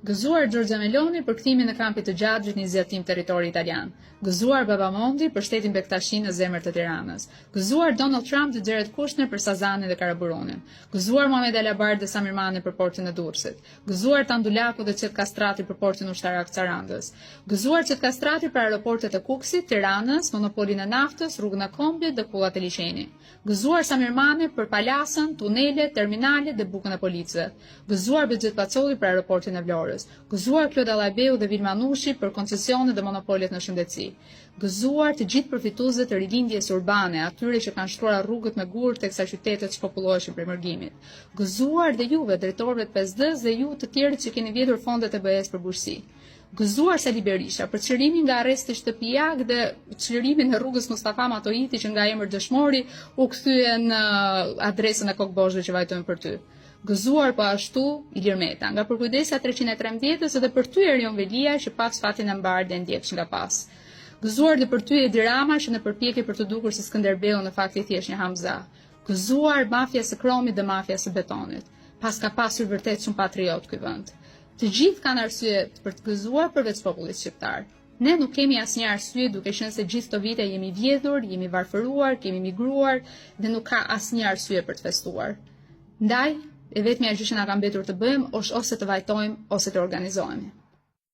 Gëzuar Giorgia Meloni për kthimin në kampit të Gjaxhit në zgjatim territori italian. Gëzuar Babamondi për shtetin Bektashin në zemër të Tiranës. Gëzuar Donald Trump dhe Jared Kushner për Sazanin dhe Karaburunin. Gëzuar Mohamed El Abard dhe Samir Mani për portin e Durrësit. Gëzuar Tandulaku dhe Qet Kastrati për portin ushtarak të Sarandës. Gëzuar Qet Kastrati për aeroportet e Kukësit, Tiranës, monopolin e naftës, rrugën e Kombit dhe kullat e liçeni. Gëzuar Samir Mani për palasën, tunelet, terminalet dhe bukën e policëve. Gëzuar Bexhet Pacolli për aeroportin e Vlorës. Gëzuar Kloda Allajbeu dhe Vilma Nushi për koncesionet dhe monopolet në shëndetësi. Gëzuar të gjithë përfituesët të rilindjes urbane, atyre që kanë shtruar rrugët me gur teksa qytetet shpopulloheshin prej mërgimit. Gëzuar dhe juve, drejtorëve të PSD-s dhe ju të tjerët që keni vjedhur fondet e BE-s për bursi. Gëzuar Sali Berisha për çlirimin nga arresti shtëpiak dhe çlirimin në rrugës Mustafa Matoiti që nga emër dëshmori u kthye në adresën e Kokbozhve që vajtojnë për ty. Gëzuar po ashtu Ilir Meta nga përkujdesja 313-ës edhe për ty Erion Velia që pat fatin e mbar dhe ndjeksh nga pas. Gëzuar dhe për ty Edi Rama që në përpjekje për të dukur si Skënderbeu në fakt i thjesht një Hamza. Gëzuar mafia së kromit dhe mafia së betonit. Pas ka pasur vërtet shumë patriot ky vend. Të gjithë kanë arsye për të gëzuar përveç popullit shqiptar. Ne nuk kemi asnjë arsye duke qenë se gjithë këto vite jemi vjedhur, jemi varfëruar, kemi migruar dhe nuk ka asnjë arsye për të festuar. Ndaj, e vetmja gjë që na ka mbetur të bëjmë është ose të vajtojmë ose të organizohemi.